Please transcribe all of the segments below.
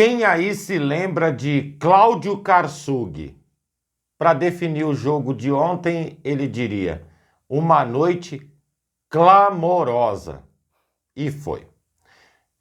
Quem aí se lembra de Cláudio Karsug? Para definir o jogo de ontem, ele diria: uma noite clamorosa. E foi.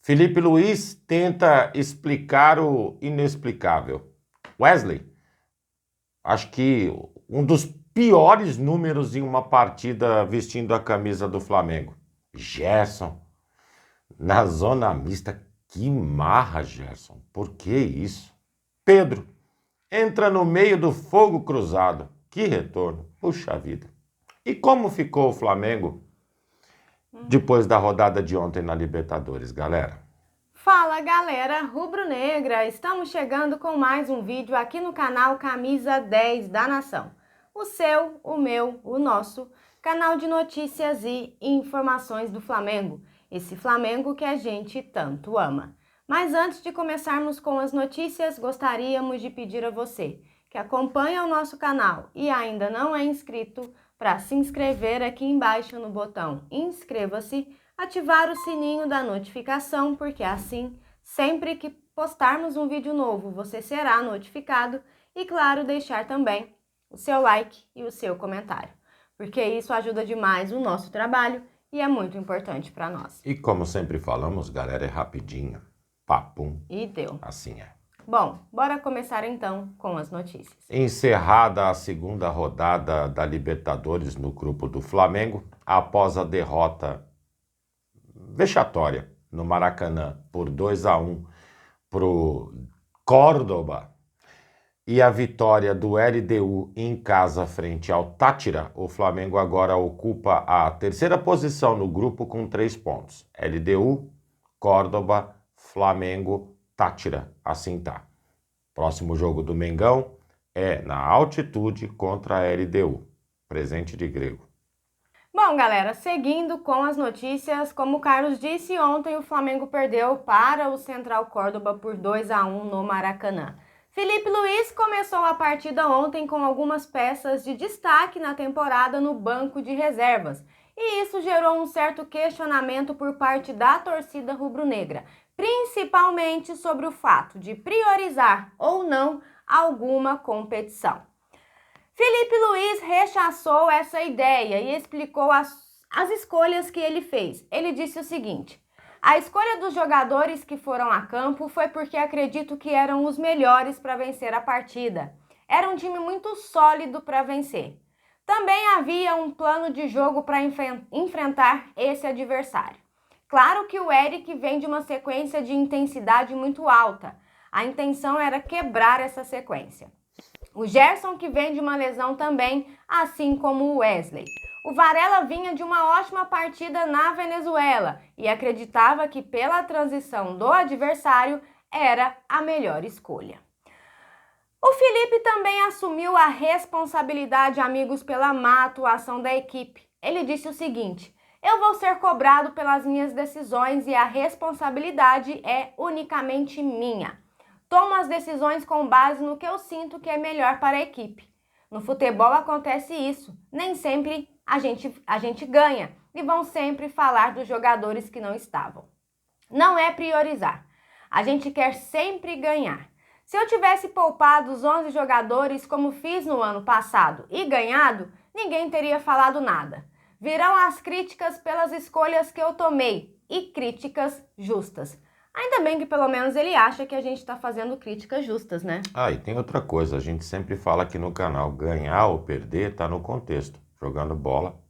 Felipe Luiz tenta explicar o inexplicável. Wesley, acho que um dos piores números em uma partida vestindo a camisa do Flamengo. Gerson, na zona mista. Que marra, Gerson. Por que isso? Pedro, entra no meio do fogo cruzado. Que retorno. Puxa vida. E como ficou o Flamengo depois da rodada de ontem na Libertadores, galera? Fala, galera rubro-negra. Estamos chegando com mais um vídeo aqui no canal Camisa 10 da Nação. O seu, o meu, o nosso canal de notícias e informações do Flamengo. Esse Flamengo que a gente tanto ama. Mas antes de começarmos com as notícias, gostaríamos de pedir a você que acompanha o nosso canal e ainda não é inscrito, para se inscrever aqui embaixo no botão inscreva-se, ativar o sininho da notificação, porque assim, sempre que postarmos um vídeo novo, você será notificado e, claro, deixar também o seu like e o seu comentário, porque isso ajuda demais o nosso trabalho e é muito importante para nós. E como sempre falamos, galera, é rapidinho. Papum. E deu. Assim é. Bom, bora começar então com as notícias. Encerrada a segunda rodada da Libertadores no grupo do Flamengo, após a derrota vexatória no Maracanã por 2-1 para o Córdoba e a vitória do LDU em casa frente ao Táchira, o Flamengo agora ocupa a terceira posição no grupo com 3 pontos. LDU, Córdoba, Flamengo, Táchira, assim tá. Próximo jogo do Mengão é na altitude contra a LDU, presente de grego. Bom, galera, seguindo com as notícias, como o Carlos disse, ontem o Flamengo perdeu para o Central Córdoba por 2-1 no Maracanã. Felipe Luiz começou a partida ontem com algumas peças de destaque na temporada no banco de reservas, e isso gerou um certo questionamento por parte da torcida rubro-negra, principalmente sobre o fato de priorizar ou não alguma competição. Felipe Luiz rechaçou essa ideia e explicou as escolhas que ele fez. Ele disse o seguinte: a escolha dos jogadores que foram a campo foi porque acredito que eram os melhores para vencer a partida. Era um time muito sólido para vencer. Também havia um plano de jogo para enfrentar esse adversário. Claro que o Eric vem de uma sequência de intensidade muito alta. A intenção era quebrar essa sequência. O Gerson, que vem de uma lesão também, assim como o Wesley. O Varela vinha de uma ótima partida na Venezuela e acreditava que pela transição do adversário era a melhor escolha. O Felipe também assumiu a responsabilidade, amigos, pela má atuação da equipe. Ele disse o seguinte: eu vou ser cobrado pelas minhas decisões e a responsabilidade é unicamente minha. Tomo as decisões com base no que eu sinto que é melhor para a equipe. No futebol acontece isso. Nem sempre a gente ganha e vão sempre falar dos jogadores que não estavam. Não é priorizar. A gente quer sempre ganhar. Se eu tivesse poupado os 11 jogadores como fiz no ano passado e ganhado, ninguém teria falado nada. Virão as críticas pelas escolhas que eu tomei e críticas justas. Ainda bem que pelo menos ele acha que a gente está fazendo críticas justas, né? Ah, e tem outra coisa, a gente sempre fala aqui no canal, ganhar ou perder está no contexto, jogando bola.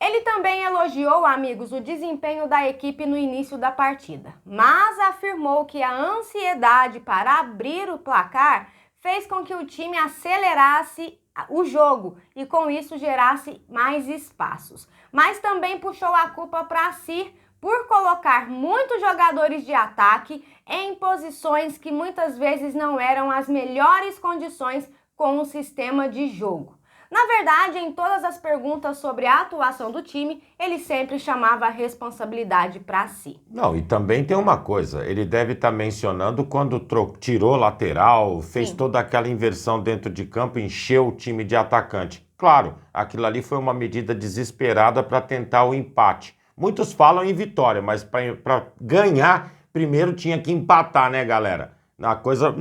Ele também elogiou, amigos, o desempenho da equipe no início da partida, mas afirmou que a ansiedade para abrir o placar fez com que o time acelerasse o jogo e com isso gerasse mais espaços. Mas também puxou a culpa para si por colocar muitos jogadores de ataque em posições que muitas vezes não eram as melhores condições com o sistema de jogo. Na verdade, em todas as perguntas sobre a atuação do time, ele sempre chamava a responsabilidade para si. Não, e também tem uma coisa, ele deve estar mencionando quando tirou lateral, fez toda aquela inversão dentro de campo, encheu o time de atacante. Claro, aquilo ali foi uma medida desesperada para tentar o empate. Muitos falam em vitória, mas para ganhar primeiro tinha que empatar, né, galera? A coisa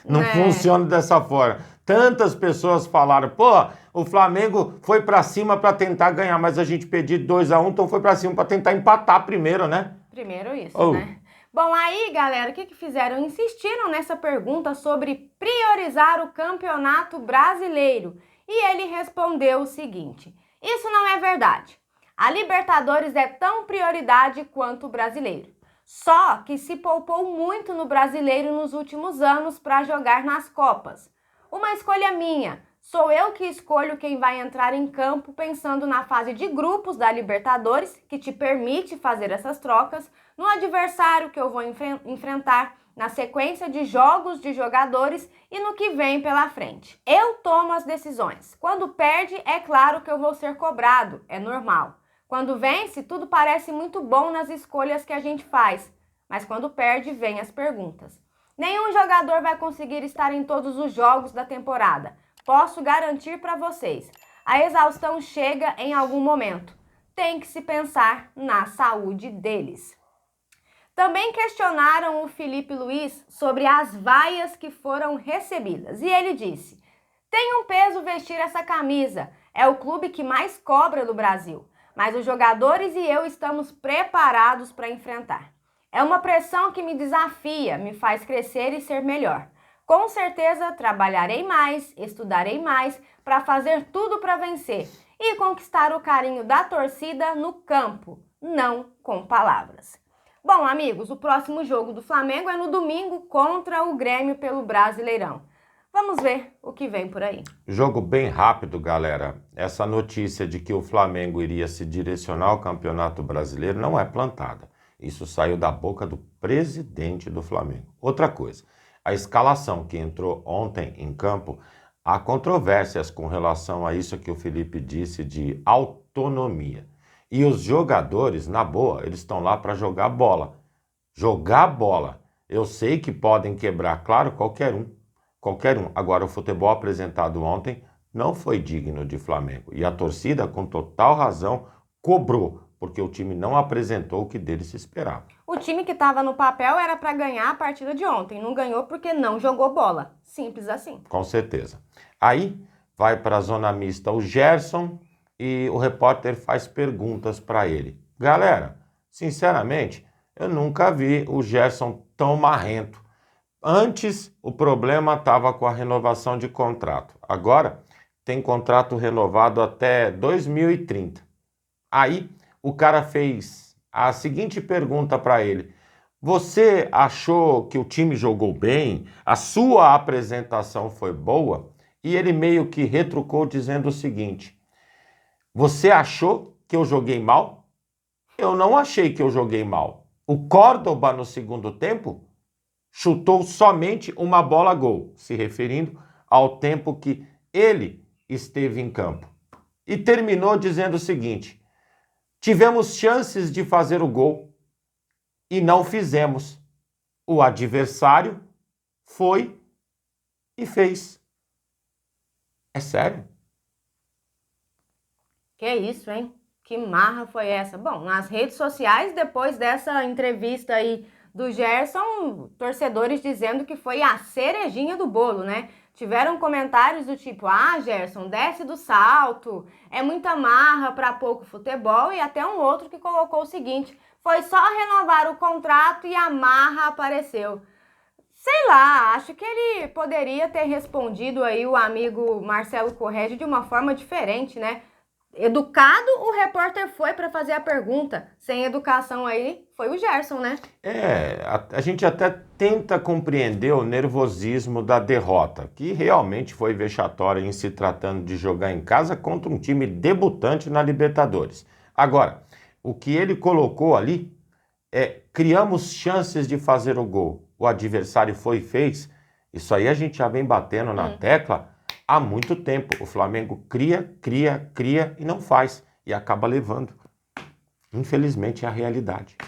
não funciona dessa forma. Tantas pessoas falaram, pô, o Flamengo foi pra cima pra tentar ganhar, mas a gente pediu 2-1, então foi pra cima pra tentar empatar primeiro, né? Primeiro isso, né? Bom, aí, galera, o que fizeram? Insistiram nessa pergunta sobre priorizar o Campeonato Brasileiro. E ele respondeu o seguinte: isso não é verdade. A Libertadores é tão prioridade quanto o Brasileiro. Só que se poupou muito no Brasileiro nos últimos anos para jogar nas Copas. Uma escolha minha. Sou eu que escolho quem vai entrar em campo pensando na fase de grupos da Libertadores, que te permite fazer essas trocas, no adversário que eu vou enfrentar, na sequência de jogos de jogadores e no que vem pela frente. Eu tomo as decisões. Quando perde, é claro que eu vou ser cobrado, é normal. Quando vence, tudo parece muito bom nas escolhas que a gente faz, mas quando perde, vem as perguntas. Nenhum jogador vai conseguir estar em todos os jogos da temporada. Posso garantir para vocês, a exaustão chega em algum momento. Tem que se pensar na saúde deles. Também questionaram o Felipe Luiz sobre as vaias que foram recebidas. E ele disse: tem um peso vestir essa camisa, é o clube que mais cobra do Brasil. Mas os jogadores e eu estamos preparados para enfrentar. É uma pressão que me desafia, me faz crescer e ser melhor. Com certeza trabalharei mais, estudarei mais para fazer tudo para vencer e conquistar o carinho da torcida no campo, não com palavras. Bom, amigos, o próximo jogo do Flamengo é no domingo contra o Grêmio pelo Brasileirão. Vamos ver o que vem por aí. Jogo bem rápido, galera. Essa notícia de que o Flamengo iria se direcionar ao Campeonato Brasileiro não é plantada. Isso saiu da boca do presidente do Flamengo. Outra coisa, a escalação que entrou ontem em campo, há controvérsias com relação a isso que o Felipe disse de autonomia. E os jogadores, na boa, eles estão lá para jogar bola. Jogar bola. Eu sei que podem quebrar, claro, qualquer um. Qualquer um. Agora, o futebol apresentado ontem não foi digno de Flamengo. E a torcida, com total razão, cobrou, porque o time não apresentou o que dele se esperava. O time que estava no papel era para ganhar a partida de ontem. Não ganhou porque não jogou bola. Simples assim. Com certeza. Aí, vai para a zona mista o Gerson e o repórter faz perguntas para ele. Galera, sinceramente, eu nunca vi o Gerson tão marrento. Antes, o problema estava com a renovação de contrato. Agora, tem contrato renovado até 2030. Aí, o cara fez a seguinte pergunta para ele: você achou que o time jogou bem? A sua apresentação foi boa? E ele meio que retrucou dizendo o seguinte: você achou que eu joguei mal? Eu não achei que eu joguei mal. O Córdoba, no segundo tempo, chutou somente uma bola gol, se referindo ao tempo que ele esteve em campo. E terminou dizendo o seguinte: tivemos chances de fazer o gol e não fizemos. O adversário foi e fez. É sério? Que isso, hein? Que marra foi essa? Bom, nas redes sociais, depois dessa entrevista aí do Gerson, torcedores dizendo que foi a cerejinha do bolo, né? Tiveram comentários do tipo: ah, Gerson, desce do salto, é muita marra para pouco futebol, e até um outro que colocou o seguinte: foi só renovar o contrato e a marra apareceu. Sei lá, acho que ele poderia ter respondido aí o amigo Marcelo Corrêa de uma forma diferente, né? Educado, o repórter foi para fazer a pergunta. Sem educação aí, foi o Gerson, né? A gente até tenta compreender o nervosismo da derrota, que realmente foi vexatória em se tratando de jogar em casa contra um time debutante na Libertadores. Agora, o que ele colocou ali é: criamos chances de fazer o gol. O adversário foi e fez. Isso aí a gente já vem batendo na tecla há muito tempo. O Flamengo cria e não faz. E acaba levando. Infelizmente é a realidade.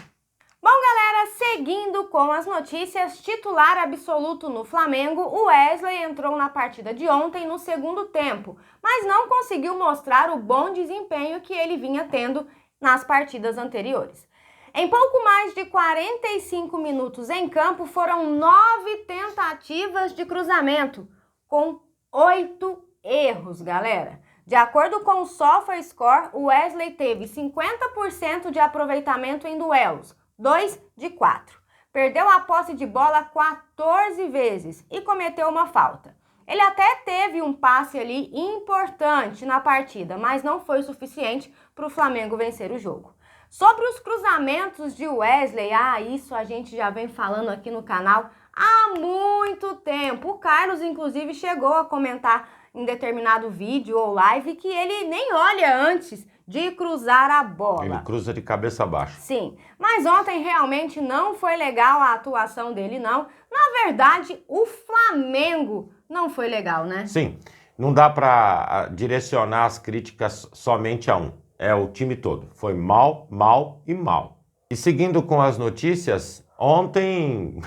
Bom, galera, seguindo com as notícias, titular absoluto no Flamengo, o Wesley entrou na partida de ontem no segundo tempo, mas não conseguiu mostrar o bom desempenho que ele vinha tendo nas partidas anteriores. Em pouco mais de 45 minutos em campo, foram 9 tentativas de cruzamento, com 8 erros, galera. De acordo com o SofaScore, o Wesley teve 50% de aproveitamento em duelos, 2 de 4. Perdeu a posse de bola 14 vezes e cometeu uma falta. Ele até teve um passe ali importante na partida, mas não foi o suficiente para o Flamengo vencer o jogo. Sobre os cruzamentos de Wesley, isso a gente já vem falando aqui no canal há muito tempo. O Carlos, inclusive, chegou a comentar em determinado vídeo ou live que ele nem olha antes de cruzar a bola. Ele cruza de cabeça baixa. Sim, mas ontem realmente não foi legal a atuação dele, não. Na verdade, o Flamengo não foi legal, né? Sim, não dá para direcionar as críticas somente a um. É o time todo. Foi mal, mal e mal. E seguindo com as notícias, ontem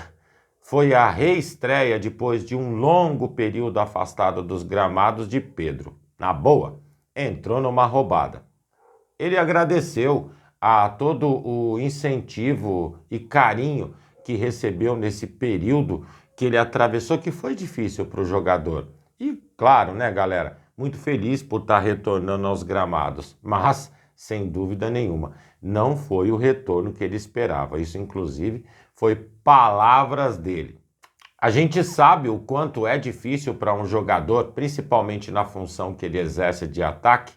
foi a reestreia depois de um longo período afastado dos gramados de Pedro. Na boa, entrou numa roubada. Ele agradeceu a todo o incentivo e carinho que recebeu nesse período que ele atravessou, que foi difícil para o jogador. E claro, né, galera, muito feliz por estar retornando aos gramados, mas sem dúvida nenhuma, não foi o retorno que ele esperava. Isso, inclusive, foi palavras dele. A gente sabe o quanto é difícil para um jogador, principalmente na função que ele exerce de ataque,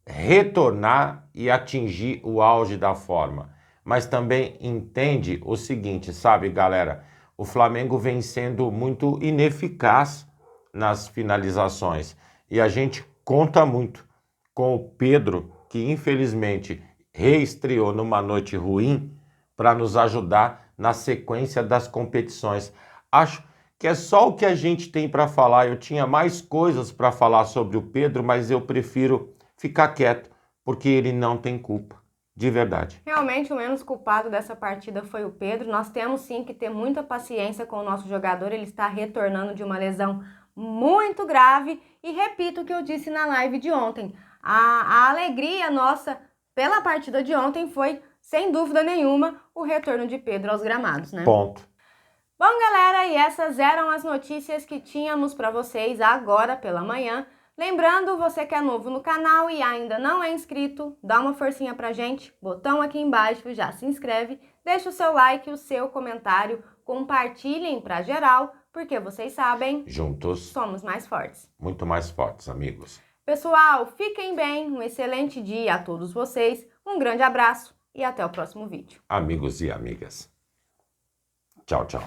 retornar e atingir o auge da forma. Mas também entende o seguinte, sabe, galera? O Flamengo vem sendo muito ineficaz nas finalizações e a gente conta muito com o Pedro, que infelizmente reestreou numa noite ruim, para nos ajudar na sequência das competições. Acho que é só o que a gente tem para falar. Eu tinha mais coisas para falar sobre o Pedro, mas eu prefiro ficar quieto, porque ele não tem culpa, de verdade. Realmente o menos culpado dessa partida foi o Pedro. Nós temos sim que ter muita paciência com o nosso jogador, ele está retornando de uma lesão muito grave e repito o que eu disse na live de ontem. A alegria nossa pela partida de ontem foi, sem dúvida nenhuma, o retorno de Pedro aos gramados, né? Ponto. Bom, galera, e essas eram as notícias que tínhamos para vocês agora pela manhã. Lembrando, você que é novo no canal e ainda não é inscrito, dá uma forcinha pra gente, botão aqui embaixo, já se inscreve, deixa o seu like, o seu comentário, compartilhem pra geral, porque vocês sabem, juntos somos mais fortes. Muito mais fortes, amigos. Pessoal, fiquem bem, um excelente dia a todos vocês, um grande abraço e até o próximo vídeo. Amigos e amigas. Tchau, tchau.